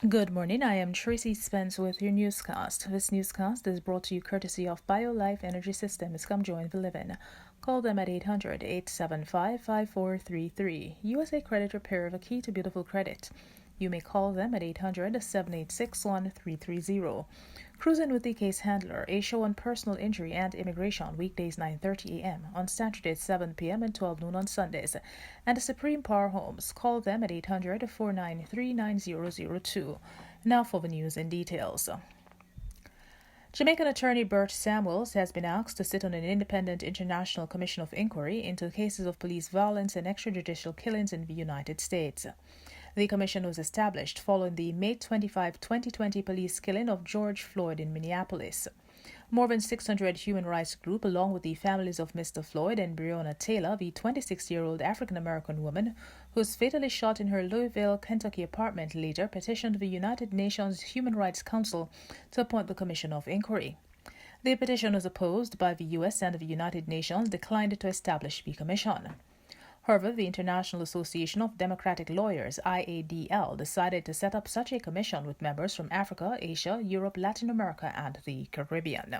Good morning, I am Tracy Spence with your newscast. This newscast is brought to you courtesy of BioLife Energy Systems. Come join the living. Call them at 800-875-5433. USA Credit Repair, the key to beautiful credit. You may call them at 800-786-1330. Cruising with the case handler, a show on personal injury and immigration, weekdays 9:30 a.m., on Saturdays 7 p.m. and 12 noon on Sundays. And the Supreme Power Homes, call them at 800-493-9002. Now for the news in details. Jamaican attorney Bert Samuels has been asked to sit on an independent international commission of inquiry into cases of police violence and extrajudicial killings in the United States. The commission was established following the May 25, 2020 police killing of George Floyd in Minneapolis. More than 600 human rights groups, along with the families of Mr. Floyd and Breonna Taylor, the 26-year-old African-American woman who was fatally shot in her Louisville, Kentucky apartment, later petitioned the United Nations Human Rights Council to appoint the Commission of Inquiry. The petition was opposed by the U.S. and the United Nations declined to establish the commission. However, the International Association of Democratic Lawyers, IADL, decided to set up such a commission with members from Africa, Asia, Europe, Latin America, and the Caribbean.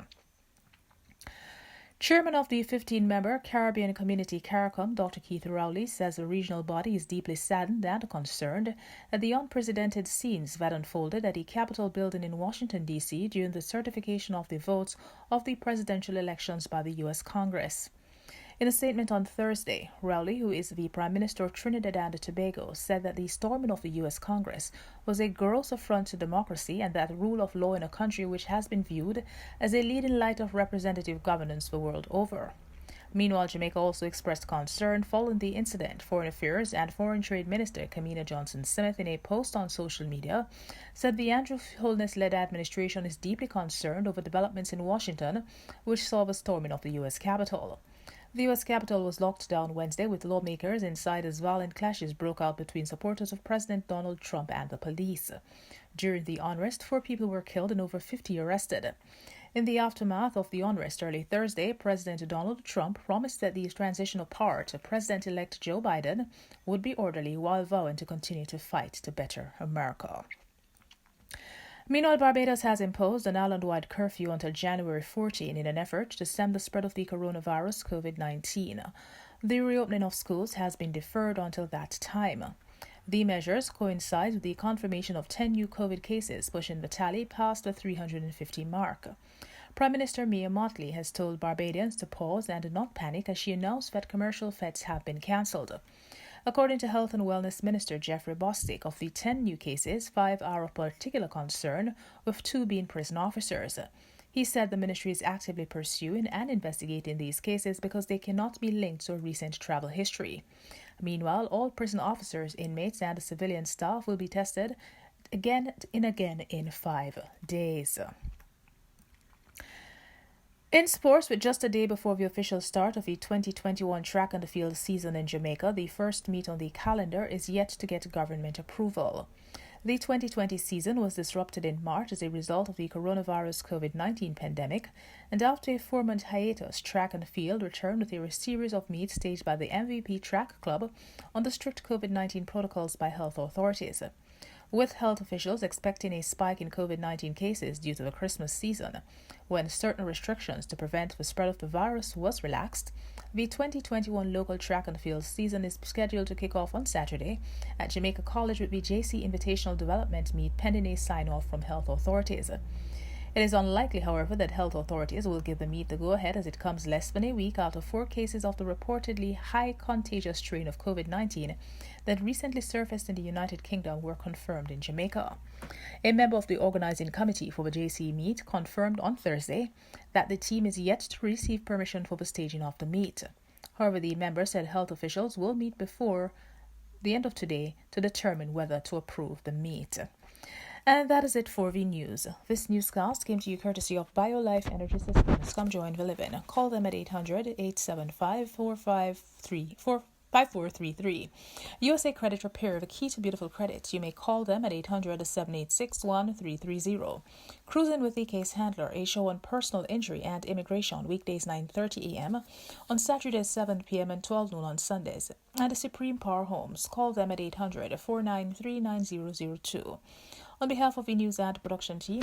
Chairman of the 15-member Caribbean Community CARICOM, Dr. Keith Rowley, says the regional body is deeply saddened and concerned at the unprecedented scenes that unfolded at the Capitol building in Washington, D.C. during the certification of the votes of the presidential elections by the U.S. Congress. In a statement on Thursday, Rowley, who is the Prime Minister of Trinidad and Tobago, said that the storming of the U.S. Congress was a gross affront to democracy and that rule of law in a country which has been viewed as a leading light of representative governance the world over. Meanwhile, Jamaica also expressed concern following the incident. Foreign Affairs and Foreign Trade Minister Kamina Johnson-Smith, in a post on social media, said the Andrew Holness-led administration is deeply concerned over developments in Washington, which saw the storming of the U.S. Capitol. The U.S. Capitol was locked down Wednesday with lawmakers inside as violent clashes broke out between supporters of President Donald Trump and the police. During the unrest, 4 people were killed and over 50 arrested. In the aftermath of the unrest early Thursday, President Donald Trump promised that the transition of power to President-elect Joe Biden would be orderly while vowing to continue to fight to better America. Meanwhile, Barbados has imposed an island-wide curfew until January 14 in an effort to stem the spread of the coronavirus COVID-19. The reopening of schools has been deferred until that time. The measures coincide with the confirmation of 10 new COVID cases, pushing the tally past the 350 mark. Prime Minister Mia Mottley has told Barbadians to pause and not panic as she announced that commercial fetes have been cancelled. According to Health and Wellness Minister Jeffrey Bostic, of the 10 new cases, 5 are of particular concern, with 2 being prison officers. He said the ministry is actively pursuing and investigating these cases because they cannot be linked to a recent travel history. Meanwhile, all prison officers, inmates, and civilian staff will be tested again in 5 days. In sports, with just a day before the official start of the 2021 track and field season in Jamaica, the first meet on the calendar is yet to get government approval. The 2020 season was disrupted in March as a result of the coronavirus COVID-19 pandemic, and after a 4-month hiatus, track and field returned with a series of meets staged by the MVP Track Club under strict COVID-19 protocols by health authorities. With health officials expecting a spike in COVID-19 cases due to the Christmas season, when certain restrictions to prevent the spread of the virus was relaxed, the 2021 local track and field season is scheduled to kick off on Saturday at Jamaica College with the JC Invitational Development Meet pending a sign-off from health authorities. It is unlikely, however, that health authorities will give the meet the go-ahead as it comes less than a week after 4 cases of the reportedly high contagious strain of COVID-19 that recently surfaced in the United Kingdom were confirmed in Jamaica. A member of the organizing committee for the JC meet confirmed on Thursday that the team is yet to receive permission for the staging of the meet. However, the member said health officials will meet before the end of today to determine whether to approve the meet. And that is it for the news. This newscast came to you courtesy of BioLife Energy Systems. Come join the living. Call them at 800-875-5433. USA Credit Repair, the key to beautiful credit. You may call them at 800-786-1330. Cruising with the case handler, a show on personal injury and immigration, weekdays 9:30 a.m., on Saturdays 7 p.m. and 12 noon on Sundays. And the Supreme Power Homes. Call them at 800-493-9002. On behalf of the news and production team,